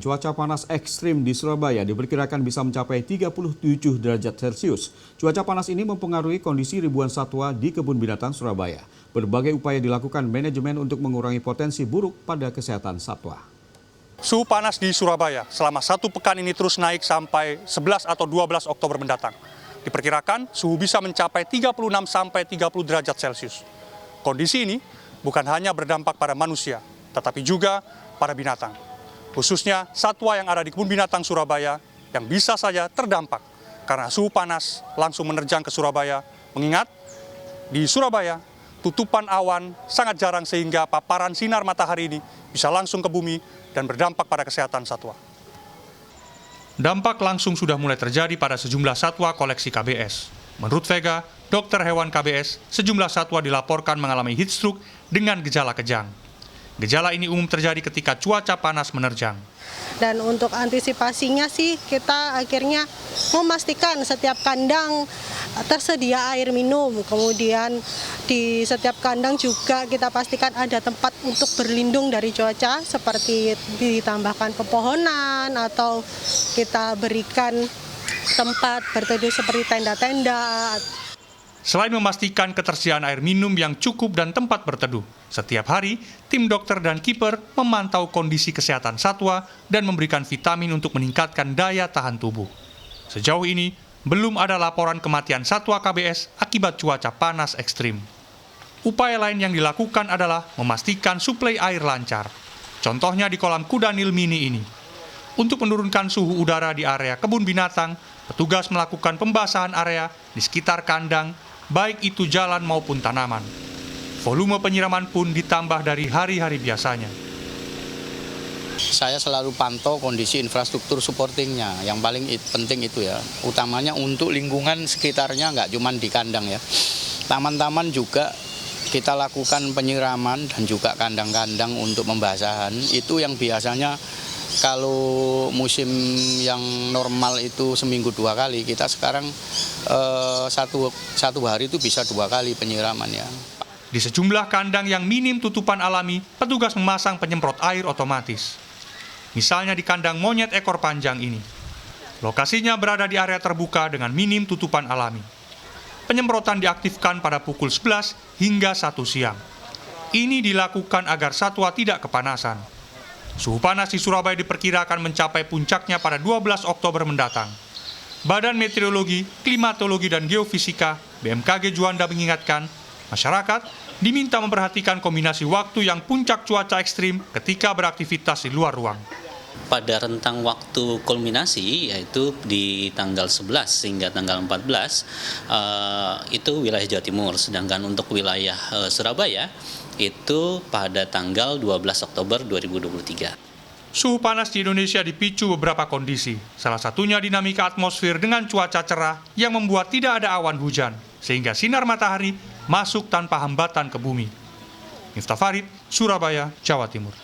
Cuaca panas ekstrim di Surabaya diperkirakan bisa mencapai 37 derajat Celcius. Cuaca panas ini mempengaruhi kondisi ribuan satwa di kebun binatang Surabaya. Berbagai upaya dilakukan manajemen untuk mengurangi potensi buruk pada kesehatan satwa. Suhu panas di Surabaya selama 1 pekan ini terus naik sampai 11 atau 12 Oktober mendatang. Diperkirakan suhu bisa mencapai 36 sampai 30 derajat Celcius. Kondisi ini bukan hanya berdampak pada manusia, tetapi juga pada binatang. Khususnya satwa yang ada di kebun binatang Surabaya yang bisa saja terdampak karena suhu panas langsung menerjang ke Surabaya. Mengingat di Surabaya tutupan awan sangat jarang sehingga paparan sinar matahari ini bisa langsung ke bumi dan berdampak pada kesehatan satwa. Dampak langsung sudah mulai terjadi pada sejumlah satwa koleksi KBS. Menurut Vega, dokter hewan KBS, sejumlah satwa dilaporkan mengalami heat stroke dengan gejala kejang. Gejala ini umum terjadi ketika cuaca panas menerjang. Dan untuk antisipasinya sih kita akhirnya memastikan setiap kandang tersedia air minum. Kemudian di setiap kandang juga kita pastikan ada tempat untuk berlindung dari cuaca seperti ditambahkan pepohonan atau kita berikan tempat berteduh seperti tenda-tenda. Selain memastikan ketersediaan air minum yang cukup dan tempat berteduh, setiap hari tim dokter dan kiper memantau kondisi kesehatan satwa dan memberikan vitamin untuk meningkatkan daya tahan tubuh. Sejauh ini, belum ada laporan kematian satwa KBS akibat cuaca panas ekstrim. Upaya lain yang dilakukan adalah memastikan suplai air lancar. Contohnya di kolam Kudanil Mini ini. Untuk menurunkan suhu udara di area kebun binatang, petugas melakukan pembasahan area di sekitar kandang, baik itu jalan maupun tanaman. Volume penyiraman pun ditambah dari hari-hari biasanya. Saya selalu pantau kondisi infrastruktur supportingnya, yang paling penting itu ya. Utamanya untuk lingkungan sekitarnya, nggak cuma di kandang ya. Taman-taman juga kita lakukan penyiraman dan juga kandang-kandang untuk pembasahan. Itu yang biasanya kalau musim yang normal itu seminggu 2 kali, kita sekarang satu hari itu bisa 2 kali penyiraman ya. Di sejumlah kandang yang minim tutupan alami, petugas memasang penyemprot air otomatis. Misalnya di kandang monyet ekor panjang ini. Lokasinya berada di area terbuka dengan minim tutupan alami. Penyemprotan diaktifkan pada pukul 11 hingga 1 siang. Ini dilakukan agar satwa tidak kepanasan. Suhu panas di Surabaya diperkirakan mencapai puncaknya pada 12 Oktober mendatang. Badan Meteorologi, Klimatologi, dan Geofisika BMKG Juanda mengingatkan, masyarakat diminta memperhatikan kombinasi waktu yang puncak cuaca ekstrim ketika beraktivitas di luar ruang. Pada rentang waktu kulminasi, yaitu di tanggal 11 hingga tanggal 14, itu wilayah Jawa Timur. Sedangkan untuk wilayah Surabaya, itu pada tanggal 12 Oktober 2023. Suhu panas di Indonesia dipicu beberapa kondisi. Salah satunya dinamika atmosfer dengan cuaca cerah yang membuat tidak ada awan hujan, sehingga sinar matahari masuk tanpa hambatan ke bumi. Miftah Farid, Surabaya, Jawa Timur.